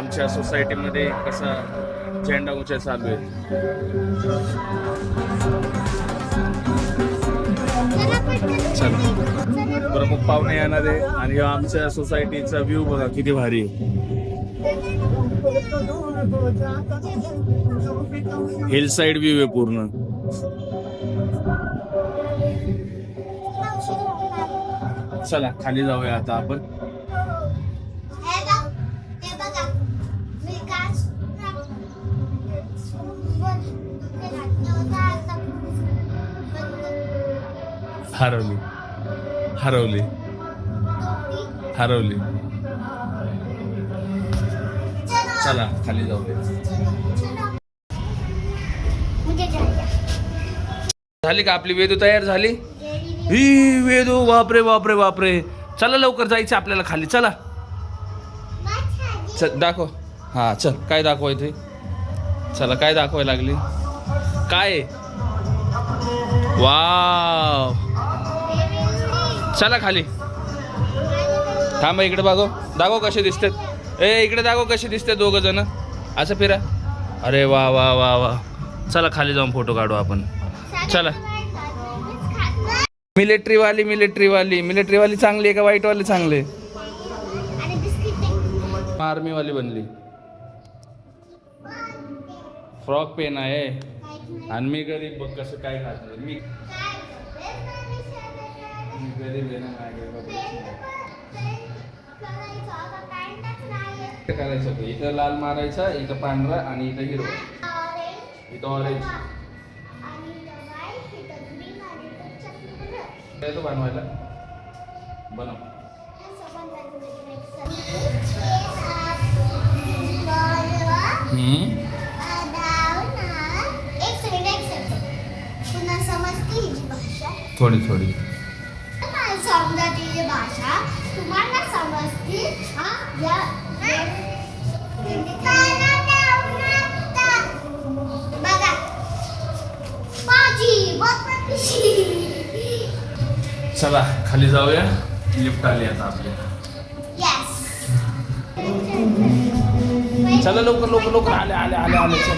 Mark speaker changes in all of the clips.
Speaker 1: आमच्या सोसायटीमध्ये कसा झेंडा उंचा चालू आहे. चला प्रमुख पाहुणे येणार आहे आणि आमच्या सोसायटीचा व्ह्यू बघा किती भारी आहे. हिल साइड व्ह्यू आहे पूर्ण. चला खाली जाऊया आता आपण. हरवली हरवली हरवली. चला खाली जाऊया. झाली का आपली वेदू तयार झाली? ही वेदू बापरे बापरे बापरे. चला लवकर जायचं आपल्याला खाली. चला चल दाखव. हा चल काय दाखवाय ते. चला काय दाखवायला लागली काय? वाव. चला खाली. थांबा इकडे बघो. दाखव कसे दिसतात. इकडे दाखव कसे दिसतात दोघं जण. असं फिरा. अरे वा वा वा वा. चला खाली जाऊन फोटो काढू आपण. चला. मिलिटरीवाली चांगली आहे का वाईटवाली चांगली? आर्मीवाली बनली. फ्रॉक पेन आहे आणि मी गरीब बघ कसं काय खात. मी गरीब आहे ना. करायचं इथं लाल मारायचा, इथं पांढरा आणि इथं हिरवा, इथं ऑरेंज. तो बनवायला बनव. थोडी थोडी
Speaker 2: समजती भाषा तुम्हाला समजती. बघा
Speaker 1: चला खाली जाऊया. लिफ्ट आली आता आपली. चला लवकर लवकर लवकर. आले आले आले आले. चल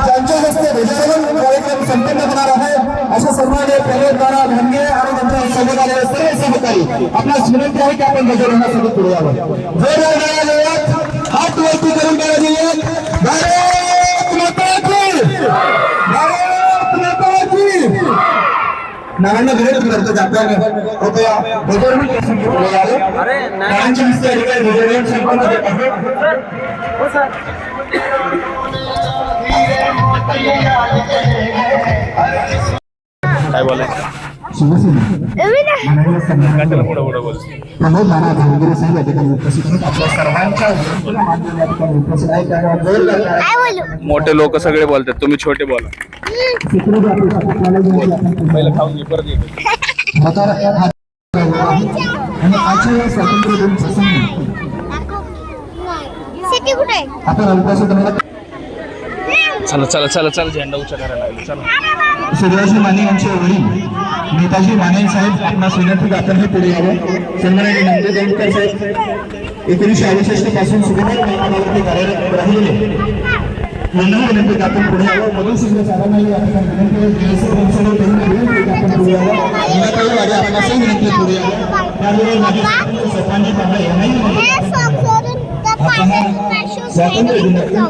Speaker 3: त्यांच्या हस्ते ध्वजारोहण कार्यक्रम संपन्न होणार आहे. अशा सन्माननीय प्रमोददादा धनगे आणि त्यांच्या सोबत आलेले सर्व सहकारी आपणास विनंती आहे की आपण ध्वजारोहणासाठी पुढे यावं. जोरदार टाळ्या देऊयात. हात वरती करून टाळ्या देऊयात. भारत माता की भारत माता की. नारायण विनंती करतो की आपल्याला कृपया ध्वजारोहण पुढे यावे. नारायणच्या हस्ते अधिकारी ध्वजारोहण संपन्न होत आहे.
Speaker 1: काय बोलायचं? मोठे लोक सगळे बोलतात, तुम्ही छोटे बोला. पहिलं खाऊन घे परत येतो. चला चला चला चला झेंडा उंचा करायला लागले. चला.
Speaker 3: सूर्याजी माने यांचे वडील नेताजी माने साहेब आपणास विनंती आपण हे पुढे यावं. सन्माननीय नंदुरकर साहेब 1968 पासून सुमारे कामावरती कार्यरत राहिलेले यांना विनंती आपण पुढे यावं. मधून सुद्धा साहेबांनाही आपण विनंती आपण पुढे यावं. आपणास विनंती पुढे यावं. त्यामुळे माझे सरपंच बाबा यांनाही स्वातंत्र्य दिनाच्या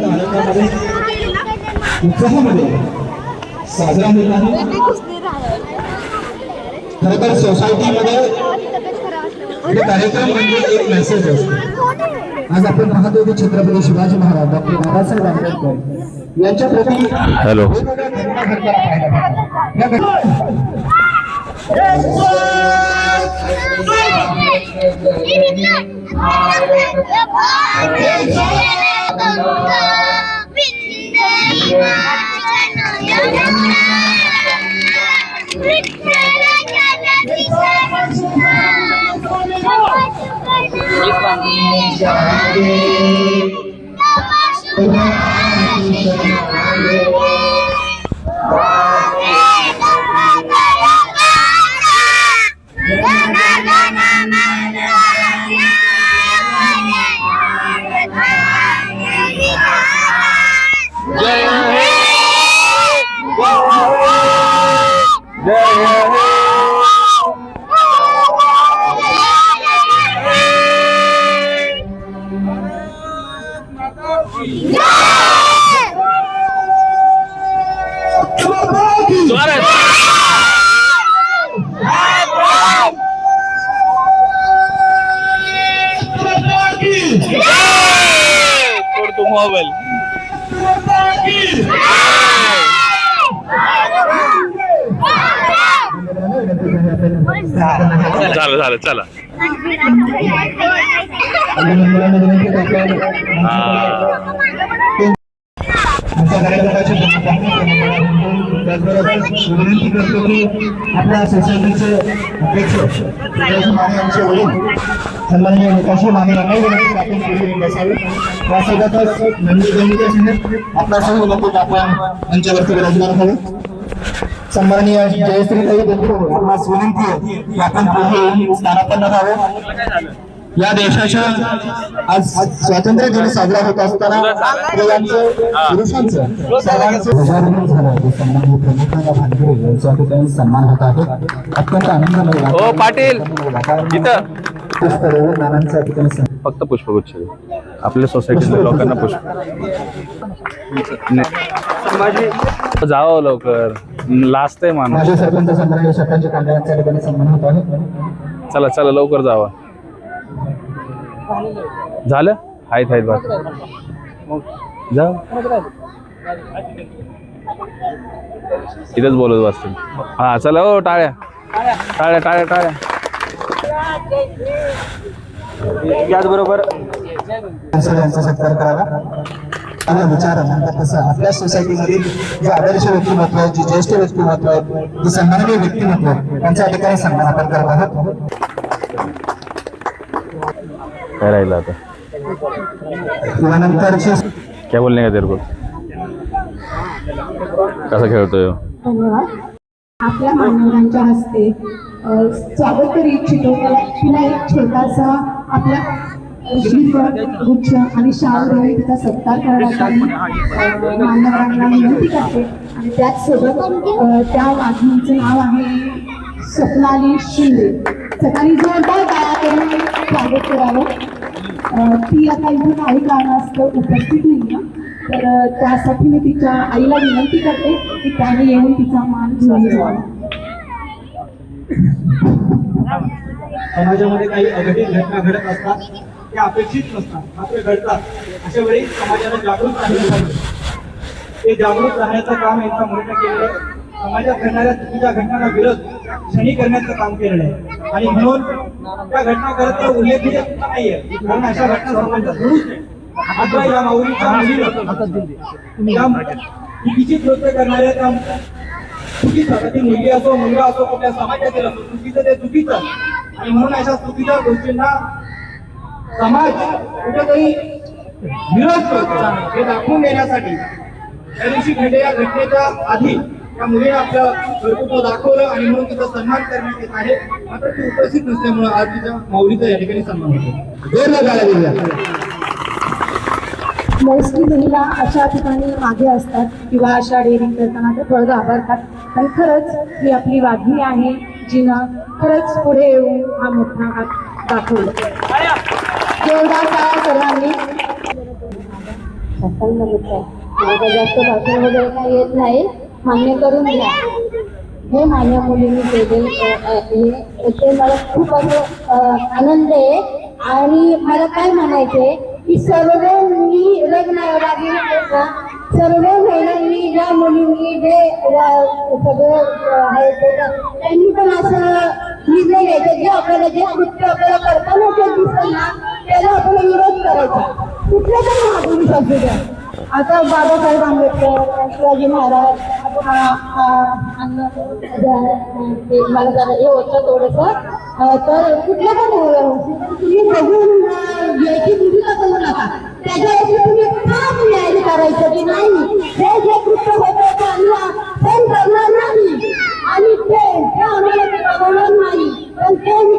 Speaker 3: उत्साहामध्ये साजरा होत आहे. खरं तर सोसायटीमध्ये कार्यक्रम म्हणजे एक मेसेज असतो. आज आपण पाहतो की छत्रपती शिवाजी महाराज डॉक्टर बाबासाहेब आंबेडकर यांच्या प्रती
Speaker 1: हॅलो जोरात. सोड तू मोबाईल. झालं झालं चला.
Speaker 3: विनंती करतो की आपल्या सोसायटीचे अध्यक्ष माने यांचे वडील सन्माननीय विकासजी माने यांना विनंती आपण पुढे बसावे. त्यासोबतच नंदी जयंती आपला सर्व लोक आपण मंचावरती विराजमान व्हावे. सन्माननीय जयश्रीताई देशमुख आपणास विनंती आहे की आपण पुढे स्थानापन्न व्हावे. या देशाच्या आज स्वातंत्र्य दिन साजरा होत असताना स्त्रियांचं पुरुषांचं सर्वांचं ध्वजारोहण झालं. सन्माननीय प्रमुखांना भानगरे यांच्या ठिकाणी सन्मान होत आहे. अत्यंत आनंद
Speaker 1: हो पाटील इथं
Speaker 3: नानांच्या ठिकाणी
Speaker 1: फक्त पुष्पगुच्छ आपल्या सोसायटीतल्या लोकांना पुष्प जावं लवकर लाजतंय माणूस.
Speaker 3: माझे सरपंच सन्माननीय शतांच्या कांद्यांच्या ठिकाणी सन्मान होत आहे.
Speaker 1: चला चला लवकर जावा. झालं आहेत आहेत बाकी जा इथंच बोलत बसतील. हा चला हो टाळ्या टाळ्या टाळ्या टाळ्या.
Speaker 3: याचबरोबर यांचा सत्कार करावा. विचारानंतर कसं आपल्या सोसायटीमधील जे आदर्श व्यक्तिमत्व आहेत, जे ज्येष्ठ व्यक्तिमत्व आहेत, जे सन्माननीय व्यक्तिमत्व आहेत त्यांच्या ठिकाणी सन्मान आपण करत आहोत.
Speaker 1: काय राहिलं आता
Speaker 3: यानंतरचे
Speaker 1: क्या बोलणे का तेरे को कसा खेळतोय.
Speaker 4: धन्यवाद. आपल्या मान्यवरांच्या हस्ते स्वागत करू इच्छितो. त्याला पुन्हा एक छोटासा आपल्या श्रीफळ गुच्छ आणि शाल देऊन तिचा सत्कार करण्याचा मान्यवरांना विनंती करते. आणि त्याचसोबत त्या वाघिणीचं नाव आहे स्वप्नाली शिंदे. सकाळी जोरदार गाळा करून स्वागत करावं. ती आता इथे काही कारणास्तव उपस्थित नाही, तर त्यासाठी मी तिच्या आईला विनंती करते की त्याने येऊन तिचा मान घेऊन जावा.
Speaker 5: समाजामध्ये काही अघटित घटना घडत असतात, त्या अपेक्षित नसतात मात्र घडतात. अशा वेळी समाजाला जागृत राहिलं पाहिजे. ते जागृत राहण्याचं काम यांचा मोठं केलेलं आहे. समाजात घडणाऱ्या चुकीच्या घटनांना विरोध क्षणी करण्याचं काम केलेलं आहे. आणि म्हणून त्या घटना करत उल्लेखनीय नाहीये, कारण अशा घटना समाजात घडूच नाही. आता या माऊलीच्या मुलीला चुकीची कृत्य करणाऱ्या त्या चुकीचं, ती मुलगी असो मुलगा असो कुठल्या समाजातील असो, चुकीचं ते चुकीचं. आणि म्हणून अशा चुकीच्या गोष्टींना समाज कुठेतरी विरोध करतो हे दाखवून देण्यासाठी त्या दिवशी घडलेल्या घटनेच्या आधी त्या मुलीने आपलं कर्तृत्व दाखवलं आणि म्हणून तिचा सन्मान करण्यात येत आहे. मात्र ती उपस्थित नसल्यामुळे आज तिच्या माऊलीचा या ठिकाणी सन्मान होतो.
Speaker 4: मोस्टली महिला अशा ठिकाणी मागे असतात किंवा अशा डेअरिंग करताना ते फळ घाबरतात. पण खरंच ही आपली वाघिणी आहे जिनं खरंच पुढे येऊन हा मोठा हात दाखवला. जोरदार टाळ्या सर्वांनी.
Speaker 2: माझं जास्त भाषण वगैरे काही येत नाही, मान्य करून घ्या. हे माझ्या मुलीने केले ते मला खूप असं आनंद आहे. आणि मला काय म्हणायचंय की सर्व मी लग्न सर्व महिलांनी ज्या मुलींनी जे सगळं आहे त्यांनी पण असं निर्णय घ्यायचं जे आपल्याला जे कृत्य आपल्याला करताना जे दिसतं ना त्याला आपल्याला विरोध करायचा कुठल्या पण मागून असू द्या. आता बाबासाहेब आंबेडकर, शिवाजी महाराज मला जरा हे होतं थोडंसं, तर कुठल्या पण तुम्ही बघून याची भूमिका करू नका. त्याच्यावरती तुम्ही ठाम न्याय करायचं की नाही हे जे कृत्य होतं ते आम्ही करणार नाही आणि ते आम्हाला ते बघवणार नाही. पण ते मी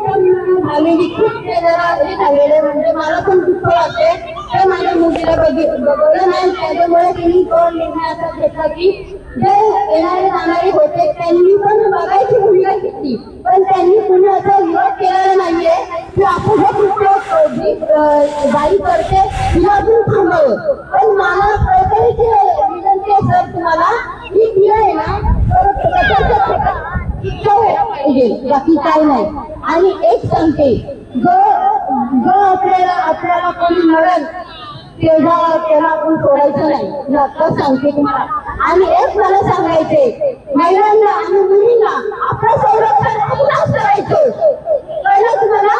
Speaker 2: झालेली खूप हे झालेले म्हणजे मला पण दुःख वाटते. ते माझ्या मुलीला बघवलं नाही. त्याच्यामुळे त्यांनी तो निर्णय असा घेतला की जे येणारे जाणारे होते त्यांनी पण बघायची भूमिका घेतली, पण त्यांनी कुणी असा विरोध केलेला नाहीये की आपण हे कृत्य बाई करते तिला अजून थांबावं. पण मला कळकळीची विनंती आहे सर तुम्हाला की ती आहे ना पाहिजे, बाकी काय नाही. आणि एक सांगते, जो आपल्याला कोणी मिळेल त्याला आपण सोडायचं नाही. मी आता सांगते तुम्हाला. आणि एक मला सांगायचे, महिलांना आणि मुलींना आपलं संरक्षण आपणच करायचं. कळलं तुम्हाला?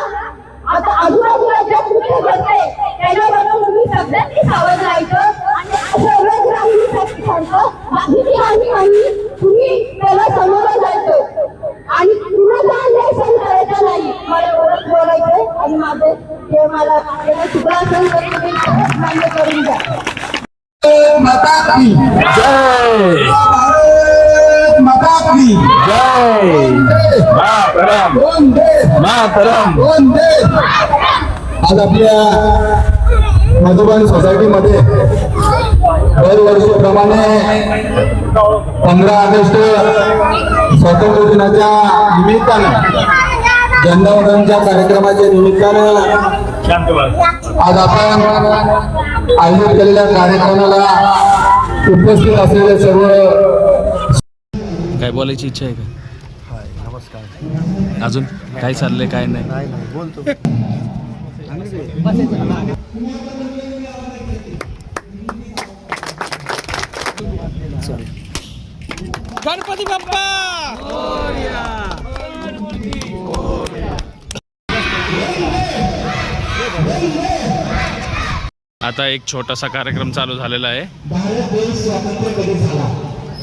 Speaker 2: आता आजूबाजूला ज्या कृत्य घडते त्याच्याबद्दल तुम्ही सगळ्यांनी सावध राहायचं आणि असं वेळ राहण्यासाठी सांगतो बाकीची हानी तुम्ही त्याला समोरं जायचं आणि कुणाचा अन्याय सहन करायचा नाही. मला एवढंच बोलायचंय आणि माझे जे मला चुकला असेल तर तुम्ही मान्य करून द्या.
Speaker 3: माता की
Speaker 1: जय
Speaker 3: भारत माता की
Speaker 1: जय मातरम
Speaker 3: वंदे
Speaker 1: मातरम.
Speaker 3: वंदे. आज आपल्या मधुबन सोसायटीमध्ये दरवर्षीप्रमाणे 15 ऑगस्ट स्वातंत्र्य दिनाच्या निमित्तानं जनधनच्या कार्यक्रमाच्या निमित्तानं आज आपण आयोजित केलेल्या कार्यक्रमाला उपस्थित असलेले सर्व
Speaker 1: काय बोलायची इच्छा आहे का? नमस्कार. अजून काय चाललंय काय नाही? गणपती बाप्पा. आता एक छोटासा कार्यक्रम चालू झालेला आहे.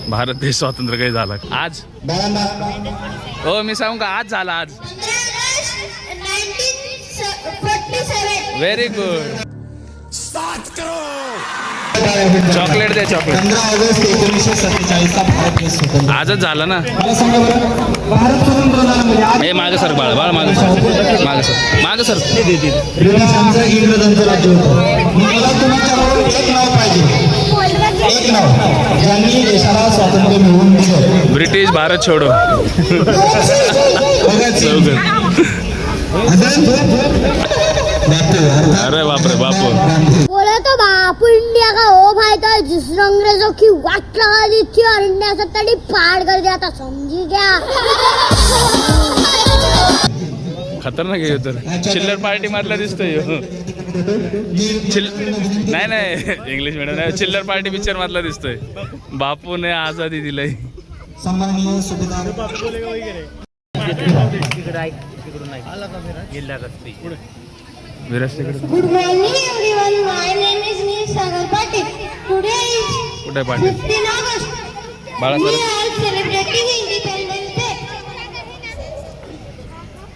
Speaker 1: भारत देश स्वातंत्र्य कधी झाला? आज हो मी सांगू का? आज झाला. आज व्हेरी गुड. चॉकलेट दे चॉकलेट.
Speaker 3: 15 ऑगस्ट 1947 भारत देश स्वतंत्र.
Speaker 1: आजच झाला ना.
Speaker 3: मला सांगा बरं, भारत स्वतंत्र झाला
Speaker 1: हे मागे सर बाळा बाळा मागे सर
Speaker 3: ब्रिटिशांचं इंग्रजांचं राज्य होतं. मला तुमच्याबरोबर एक नाव पाहिजे, एक नाव ज्यांनी देशाला स्वातंत्र्य मिळवून दिलं.
Speaker 1: ब्रिटिश भारत छोडो. अरे बापरे बापू.
Speaker 6: बोला तो बापू इंडिया का हो भाई था जिसने अंग्रेजों की वाट लगा दी थी और इंडिया से तड़ी पार कर दिया था, समझी क्या?
Speaker 1: खतरनाक आहे तर. चिल्लर पार्टी मधला दिसतोय नाही इंग्लिश मीडियम नाही, चिल्लर पार्टी पिक्चर मधला दिसतोय. बापूने आझादी दिलाय.
Speaker 3: सन्माननीय सुभेदार
Speaker 6: Good morning everyone. My name is Neil Sagar Patil. Today is
Speaker 1: कुठे पाटील
Speaker 6: 15 August.
Speaker 1: बाळा
Speaker 6: We
Speaker 1: sir?
Speaker 6: are celebrating Independence Day.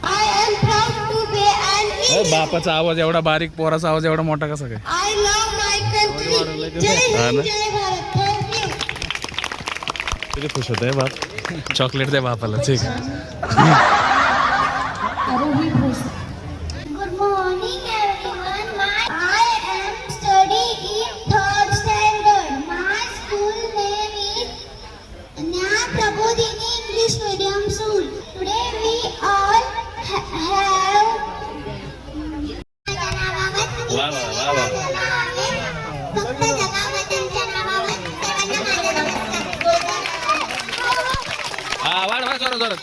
Speaker 6: I am proud to be an Indian.
Speaker 1: बापाचा आवाज एवढा बारीक, पोराचा आवाज एवढा मोठा कसा काय?
Speaker 6: I love my country. जय
Speaker 1: हा
Speaker 6: हिंद
Speaker 1: ना?
Speaker 6: जय भारत. Thank you.
Speaker 1: किती खुश होत आहे बाप. चॉकलेट दे बापाला. ठीक.
Speaker 6: Good morning everyone. I am studying in 3rd standard. My school name is Nya Prabodhini English Medium School. Today we all have
Speaker 1: वा वा वा वा.
Speaker 6: फक्त जगावतांच्या नावावर सर्वांना माझा नमस्कार.
Speaker 1: हा वाढ जोरात.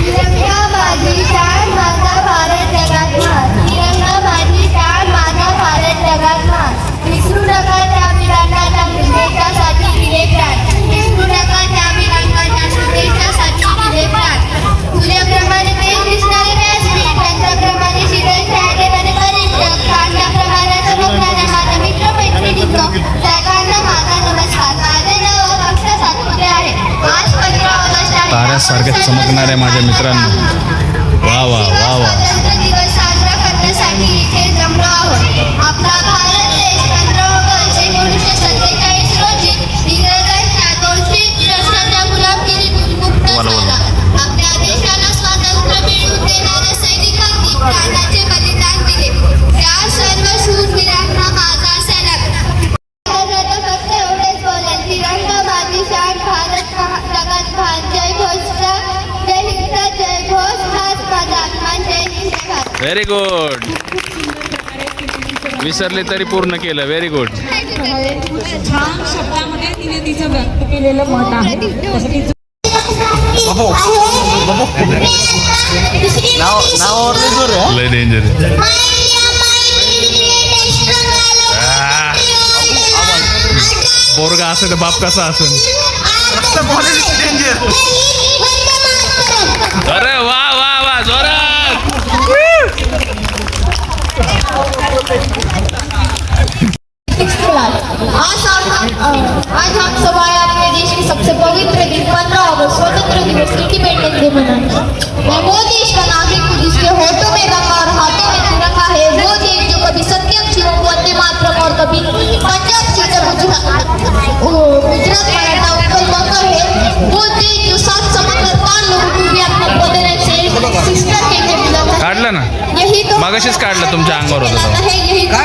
Speaker 6: तिरंगा माझी शान माझा भारत जगात महान. तिरंगा माझी शान माझा भारत जगात महान. विसरू नका त्या वीरांना त्या देशासाठी दिले प्राण. विसरू नका त्या वीरांना त्या देशासाठी दिले प्राण. सूर्याप्रमाणे तेज दिसणारे व्यासपीठ, चंद्राप्रमाणे शीतल छायेमध्ये परिश्रम, कांद्याप्रमाणे चमकणाऱ्या माझ्या मित्र मैत्रिणींनो, सगळ्यांना माझा नमस्कार. माझे नाव अक्षय सातपुते आहे. आज 15 ऑगस्ट आहे.
Speaker 1: ताऱ्यासारखे चमकणाऱ्या माझ्या मित्रांनो, वा वा वा वा.
Speaker 6: स्वातंत्र्य दिवस साजरा करण्यासाठी इथे जमलो आहोत. आपला भारत देश 15 ऑगस्ट 1947 रोजी इंग्रजांच्या 200 वर्षाच्या गुलामगिरीतून मुक्त झाला. आपल्या देशाला स्वातंत्र्य मिळवून देणाऱ्या सैनिकांनी प्राणाचे बलिदान दिले. त्या सर्व शूरवीरांना माझा सलाम. फक्त एवढेच बोलेल. तिरंगा माझी शान भारत जगात महान. जय घोषणा. जय
Speaker 1: व्हेरी गुड. विसरले तरी पूर्ण केलं. Very good.
Speaker 4: छान शब्दामध्ये तिने तिचं व्यक्त केलेलं मत आहे. तसं ती
Speaker 1: लय डेंजर. पोरगा असेल तर बाप कसा असेल. अरे वा वा वा जोरात.
Speaker 6: आज हम सब आए अपने देश के सबसे पवित्र दिन 15 अगस्त स्वतंत्र दिवस इंडिपेंडेंस डे मनाने. मैं वो देश का नागरिक हूँ जिसके होठों में गंगा और हाथों में तिरंगा है. वो देश जो कभी सत्यम शिवम वंदे मातरम और कभी पंजाब सीकर गुजरात मराठा उत्कल बंग है. वो देश जो 7 समंदर पार लोगों को भी अपना ब्रदर एंड सिस्टर कहकर बुलाता है.
Speaker 1: काढलं ना
Speaker 6: यही तो
Speaker 1: मगाशीच काढलं तुमच्या अंगावर होतं तेव्हा.
Speaker 6: है. यही तो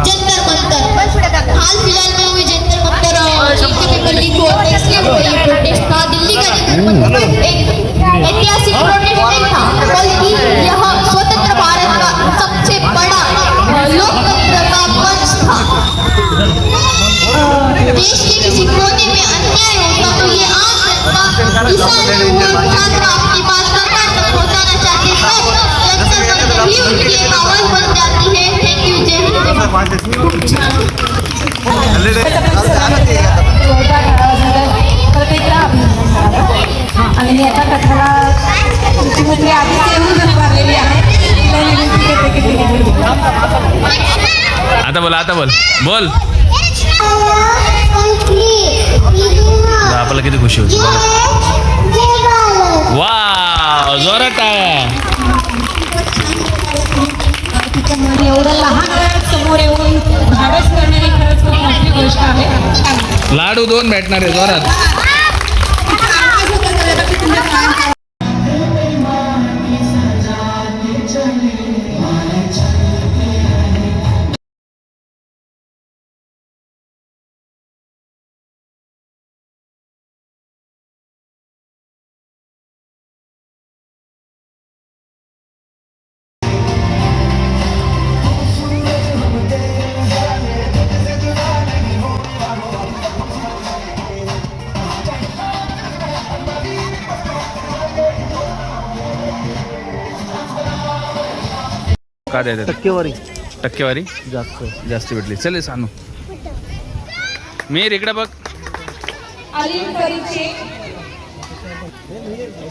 Speaker 6: जंतर मंतर. हाल फिलहाल में हुए जंतर मंतर पेपर लीक हुआ था, इसलिए हुआ ये प्रोटेस्ट था. दिल्ली का जंतर मंतर एक ऐतिहासिक प्रोटेस्ट नहीं था, बल्कि यह स्वतंत्र भारत का सबसे बड़ा लोकतंत्र का मंच था. देश के किसी कोने में अन्याय होता तो ये आम जनता किसान छात्र अपनी बात सरकार तक पहुंचाना चाहते हैं. जंतर मंतर ही उनकी एक आवाज बन जाती है. Thank you. जय हिंद.
Speaker 4: आणि मी आता कथाला मुख्यमंत्री आधीच येऊन उभारलेली आहे. तिला विनंती करते की तिने बोलू.
Speaker 1: आता बोल बोल. आपल्याला किती खुशी होती. वा जोरात टाळ्या.
Speaker 4: तिच्यामध्ये एवढं लहान वयात समोर येऊन धाडस करणारी खरंच खूप मोठी गोष्ट आहे.
Speaker 1: लाडू 2 भेटणार आहे जोरात. का द्यायचं टक्केवारी जास्त भेटली. चल सांगू मी इकडे बघ.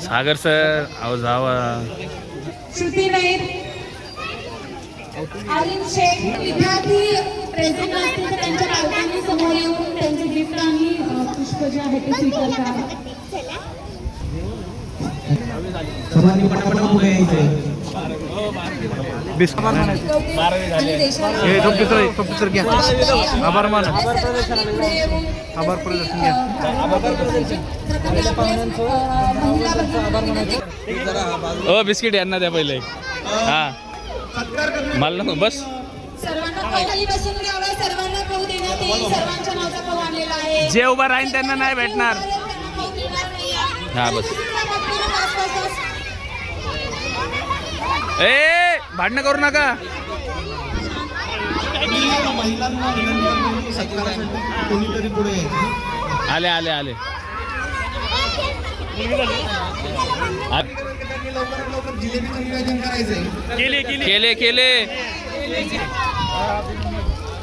Speaker 1: सागर सर अहो जावा.
Speaker 4: श्रुती नाईक, आलिम शेख विद्यार्थी प्रेझेंट असतील तर त्यांच्या पालकांनी समोर येऊन त्यांचे गिफ्ट आणि पुष्प जे आहे ते स्वीकार करावं.
Speaker 5: सर्वांनी पटापट पुढे यायचंय.
Speaker 1: ओ बिस्किट यांना द्या पहिले. हा मला नको बस.
Speaker 4: सर्वांना खाली बसून घ्यावं. सर्वांना खाऊ देण्यात येईल. सर्वांच्या नावाचा खाऊ आणलेला आहे.
Speaker 1: जे उभा राहील त्यांना नाही भेटणार. हा बस. ए भांडणं करू नका.
Speaker 5: कोणीतरी पुढे
Speaker 1: आले आले आले. केले केले.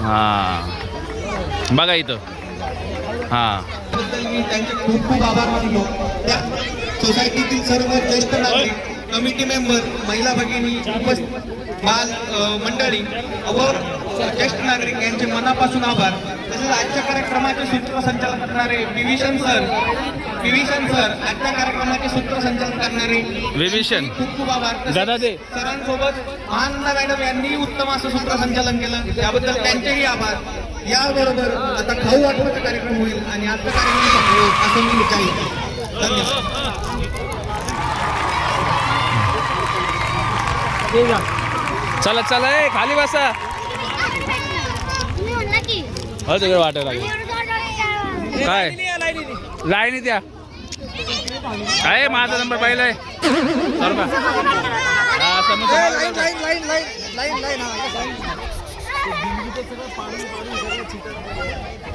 Speaker 1: हा बघा इथं. हा
Speaker 5: मी त्यांचे खूप खूप आभार मानतो. त्या सोसायटीतील सर्व ज्येष्ठ नागरिक, कमिटी मेंबर, महिला भगिनी, बाल मंडळी व ज्येष्ठ नागरिक यांचे मनापासून आभार. तसेच आजच्या कार्यक्रमाचे सूत्रसंचालन करणारे विभीषण सर आजच्या कार्यक्रमाचे सूत्रसंचालन करणारे
Speaker 1: विभीषण
Speaker 5: खूप खूप आभार.
Speaker 1: दादा दे.
Speaker 5: सरांसोबत महानंदा मॅडम यांनी उत्तम असं सूत्रसंचालन केलं, त्याबद्दल त्यांचेही आभार. याबरोबर आता खाऊ वाटपाचा कार्यक्रम होईल आणि आजचा कार्यक्रम संपवेल असं मी विचारित. धन्यवाद.
Speaker 1: चला चला ए खाली बसा. हो तिकडे वाटायला लागेल काय लाईनी द्या. काय माझा नंबर पाहिलाय. सर का हा समोसा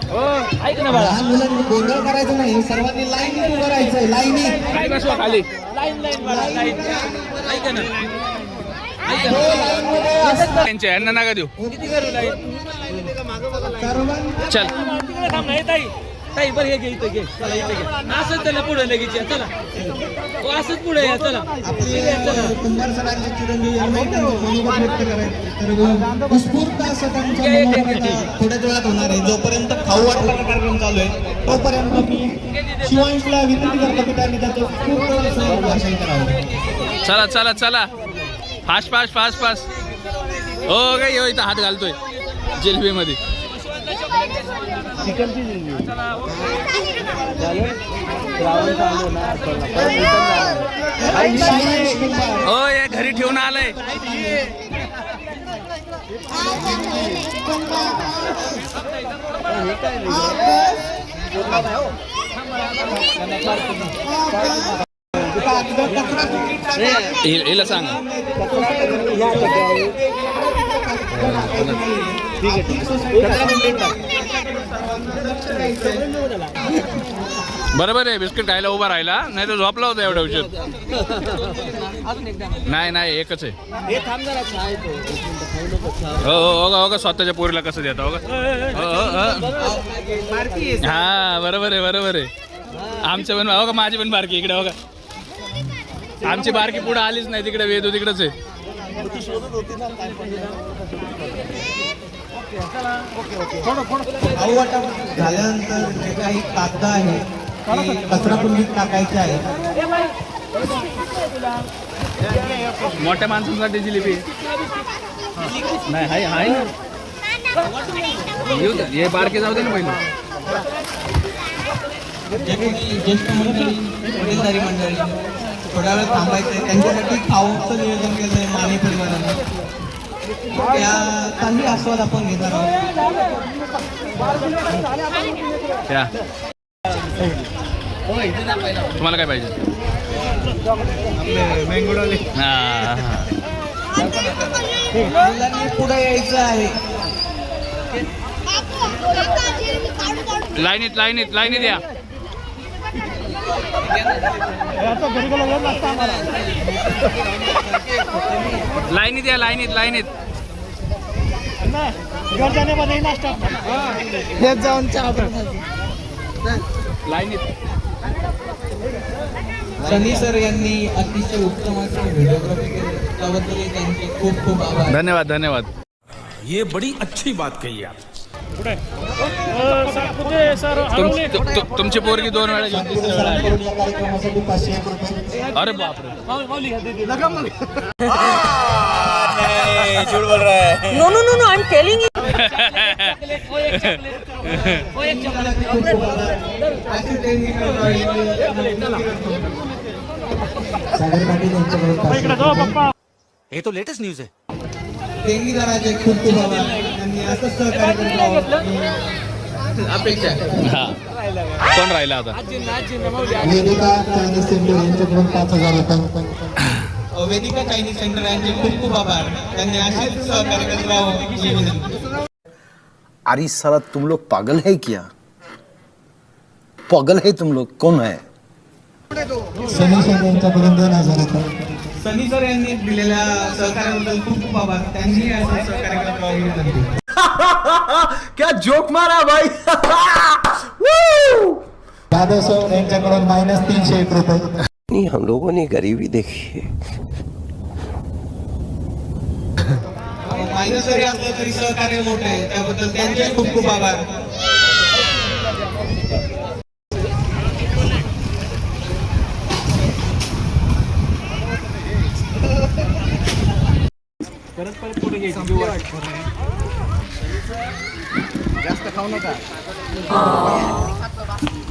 Speaker 1: हो ऐक ना बाळा
Speaker 3: लहान मुलांनी गोंधळ करायचं नाही, सर्वांनी लाईनीत उभं राहायचंय, लाईनीत.
Speaker 1: खाली बसवा खाली लाईन बाळा लाईन ऐक ना त्यांच्या यांना नका देऊ चल
Speaker 7: ताई बरं हे घे इथं घे चला इथं घे असंच त्याला पुढे लगेच या, चला हो असंच पुढे या चला
Speaker 3: कुंभार सरांचे चिरंजीव यांना मनोगत व्यक्त करायचे. तर उत्स्फूर्त असं त्यांचं मनोगत आता थोड्याच वेळात होणार आहे. जोपर्यंत खाऊ वाटपाचा कार्यक्रम चालू आहे तोपर्यंत मी शिवांशला विनंती करतो की त्यांनी त्याचं उत्स्फूर्त असं भाषण करावं.
Speaker 1: चला चला चला फास्ट फास्ट फास्ट फास्ट हो काय हो इथं हात घालतोय जिलबीमध्ये हो हे घरी ठेवून आलंय हिला सांग बरोबर आहे बिस्किट खायला उभा राहिला नाही तर झोपला होता एवढ्या उशीर नाही नाही एकच आहे हो हो हो स्वतःच्या पोरीला कसं देता हो हा बरोबर आहे आमच्या पण हो का माझी पण बारकी इकडे हो का आमची बारकी पुढे आलीच नाही तिकडे वेदू तिकडेच आहे
Speaker 3: खाऊ वाटप झाल्यानंतर जे काही कागद आहे ते कचराकुंडीत टाकायचे आहे.
Speaker 1: मोठ्या माणसांसाठी जिलेबी नाही हाय हाय येऊ दे हे बारके जाऊ दे ना पहिलं
Speaker 3: जे कोणी ज्येष्ठ मंडळी वडीलधारी मंडळी थोड्या वेळ थांबायचे त्यांच्यासाठी खाऊचं नियोजन केलं आहे माने परिवाराने. त्याचाही आस्वाद आपण घेणार आहोत.
Speaker 1: त्या तुम्हाला काय पाहिजे हा
Speaker 3: मुलांनी पुढे यायचं आहे.
Speaker 1: लाईनीत या लाईनीत
Speaker 3: जाऊन
Speaker 1: लाईनीत
Speaker 3: सनी सर यांनी अतिशय उत्तम असे व्हिडिओग्राफी केली त्याबद्दल त्यांचे खूप खूप आभार.
Speaker 1: धन्यवाद
Speaker 8: ये बड़ी अच्छी बात कही आप.
Speaker 1: तुमची पोरगी 2 वेळा घेऊन तिसऱ्या वेळा आली.
Speaker 3: या कार्यक्रमासाठी 501 रुपये.
Speaker 1: अरे बापरे
Speaker 7: no I am telling you
Speaker 3: Sagar Patil यांच्याकडून 501
Speaker 8: ये तो लेटेस्ट न्यूज है.
Speaker 3: देणगीदाराचे खूप खूप आभार. त्यांनी असंच सहकार्य करावं अपेक्षा आहे.
Speaker 1: हा कोण राहिला आता
Speaker 3: वेदिका चायनीज सेंटर यांच्याकडून 5000 रुपये. वेदिका चायनीज सेंटर यांचे खूप खूप आभार. त्यांनी असेच सहकार्य करत राहावं ही विनंती.
Speaker 9: अरे साला तुम लोग पागल है क्या? पागल है तुम लोग? कौन है?
Speaker 3: सनी सर यांच्याकडून 2000 रुपये. सनी सर यांनी दिलेल्या सहकार्याबद्दल खूप खूप आभार. त्यांनी असं सहकार्य करत राहावं ही विनंती.
Speaker 9: क्या जोक मारा भाई.
Speaker 3: दादा सर यांच्याकडून -301 रुपये.
Speaker 10: हम लोगों ने गरीबी देखी है.
Speaker 3: मायनस जरी असलं तरी सहकार्य मोठं आहे त्याबद्दल त्यांचे खूप खूप आभार.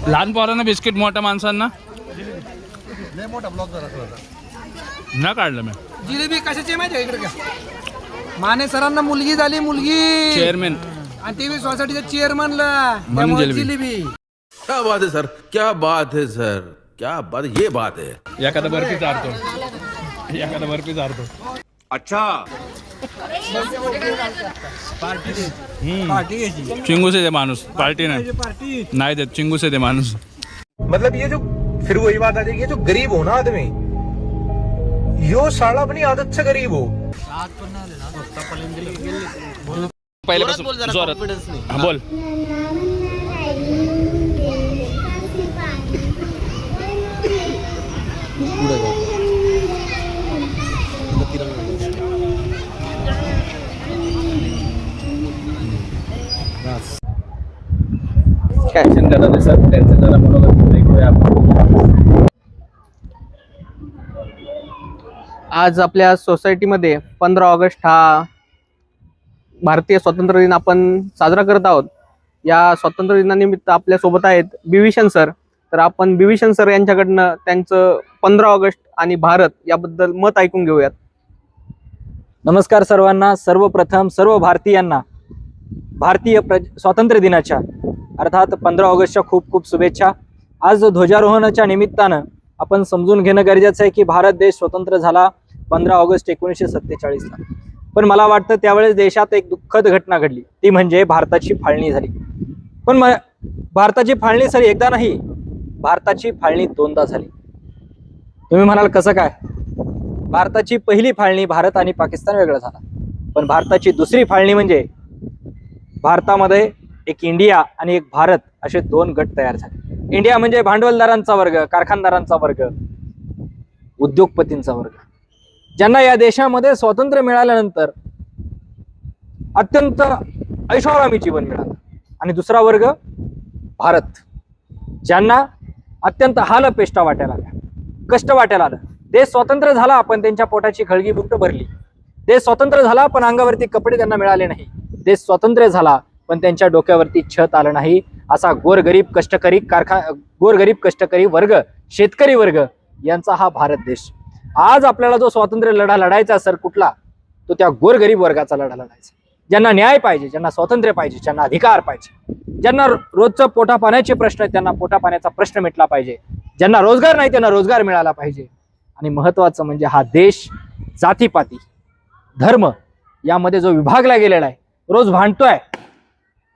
Speaker 1: लहान पोरांना बिस्किट मोठ्या माणसांना न काढलं मी
Speaker 7: जिलेबी कशाची माहिती आहे इकडे का माने सरांना मुलगी झाली
Speaker 1: चेअरमॅन
Speaker 7: आणि टीव्ही सोसायटीच्या चेअरमनला
Speaker 1: म्हणून जिलेबी.
Speaker 8: क्या बात है सर, क्या बात है सर. क्या बात, ये बात है.
Speaker 1: एखादा बर्फी चारतो, एखादा बर्फी चारतो.
Speaker 8: अच्छा.
Speaker 1: चिंगूस आहे ते माणूस, पार्टी नाही देत, चिंगूस आहे ते माणूस.
Speaker 9: मतलब ये जो फिर वही बात आ जाएगी, ये जो गरीब हो ना आदमी, यो साला अपनी आदत से गरीब हो.
Speaker 1: पहिल्यापासून जोरात हा बोल. ऍक्शन करत सर, त्यांचे जरा मनोगत ऐकूया आपण.
Speaker 11: आज आपल्या सोसायटीमध्ये 15 ऑगस्ट हा भारतीय स्वातंत्र्य दिन आपण साजरा करत आहोत. या स्वातंत्र्य दिनानिमित्त आपल्या सोबत आहेत बिभीषण सर. तर आपण बिभीषण सर यांच्याकडनं त्यांचं 15 ऑगस्ट आणि भारत याबद्दल मत ऐकून घेऊयात.
Speaker 12: नमस्कार सर्वांना. सर्वप्रथम सर्व भारतीयांना भारतीय स्वातंत्र्य दिनाच्या अर्थात 15 ऑगस्टच्या खूप खूप शुभेच्छा. आज ध्वजारोहणाच्या निमित्तानं आपण समजून घेणं गरजेचं आहे की भारत देश स्वतंत्र झाला 15 ऑगस्ट 1947ला. पण मला वाटतं त्यावेळेस देशात एक दुःखद घटना घडली, ती म्हणजे भारताची फाळणी झाली. पण भारताची फाळणी सर एकदा नाही, भारताची फाळणी दोनदा झाली. तुम्ही म्हणाल कसं काय? भारताची पहिली फाळणी भारत आणि पाकिस्तान वेगळा झाला, पण भारताची दुसरी फाळणी म्हणजे भारतामध्ये एक इंडिया आणि एक भारत असे दोन गट तयार झाले. इंडिया म्हणजे भांडवलदारांचा वर्ग, कारखानदारांचा वर्ग, उद्योगपतींचा वर्ग, ज्यांना या देशामध्ये स्वातंत्र्य मिळाल्यानंतर अत्यंत ऐषारामी जीवन मिळालं. आणि दुसरा वर्ग भारत, ज्यांना अत्यंत हालअपेष्टा वाटायला आल्या, कष्ट वाटायला आलं. देश स्वतंत्र झाला पण त्यांच्या पोटाची खळगी बुट्ट भरली. देश स्वतंत्र झाला पण अंगावरती कपडे त्यांना मिळाले नाही. देश स्वतंत्र झाला पण त्यांच्या डोक्यावरती छत आलं नाही. असा गोरगरीब कष्टकरी वर्ग, शेतकरी वर्ग यांचा हा भारत देश. आज आपल्याला जो स्वातंत्र्य लढा लढायचा सर कुठला, तो त्या गोरगरीब वर्गाचा लढा लढायचा. ज्यांना न्याय पाहिजे, ज्यांना स्वातंत्र्य पाहिजे, ज्यांना अधिकार पाहिजे, ज्यांना रोजचं पोटा पाण्याचे प्रश्न आहेत त्यांना पोटा पाण्याचा प्रश्न मिटला पाहिजे, ज्यांना रोजगार नाही त्यांना रोजगार मिळाला पाहिजे. आणि महत्वाचं म्हणजे हा देश जातीपाती, धर्म यामध्ये जो विभागला गेलेला आहे, रोज भांडतोय,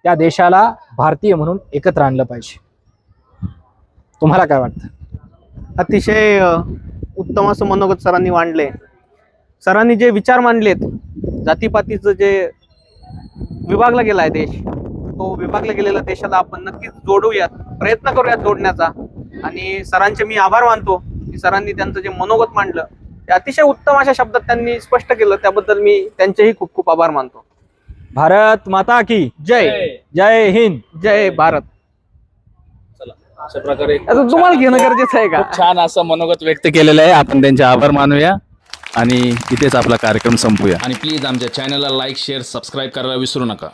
Speaker 12: त्या देशाला भारतीय म्हणून एकत्र आणलं पाहिजे. तुम्हाला काय वाटतं?
Speaker 11: अतिशय उत्तम असं मनोगत सरांनी मांडले. सरांनी जे विचार मांडलेत, जातीपातीचं जे विभागला गेला आहे देश, तो विभागला गेलेला देशाला आपण नक्कीच जोडूयात, प्रयत्न करूयात जोडण्याचा. आणि सरांचे मी आभार मानतो की सरांनी त्यांचं जे मनोगत मांडलं ते अतिशय उत्तम अशा शब्दात त्यांनी स्पष्ट केलं. त्याबद्दल मी त्यांचेही खूप खूप आभार मानतो.
Speaker 12: भारत माता की
Speaker 11: जय.
Speaker 12: जय हिंद,
Speaker 11: जय भारत.
Speaker 1: अशा प्रकारे
Speaker 11: आता तुम्हाला घेणं गरजेचं आहे का?
Speaker 1: खूप छान असं मनोगत व्यक्त केलेलं आहे. आपण त्यांचे आभार मानूया आणि इथेच आपला कार्यक्रम संपूया. आणि प्लीज आमच्या चॅनलला लाईक, शेअर, सबस्क्राईब करायला विसरू नका.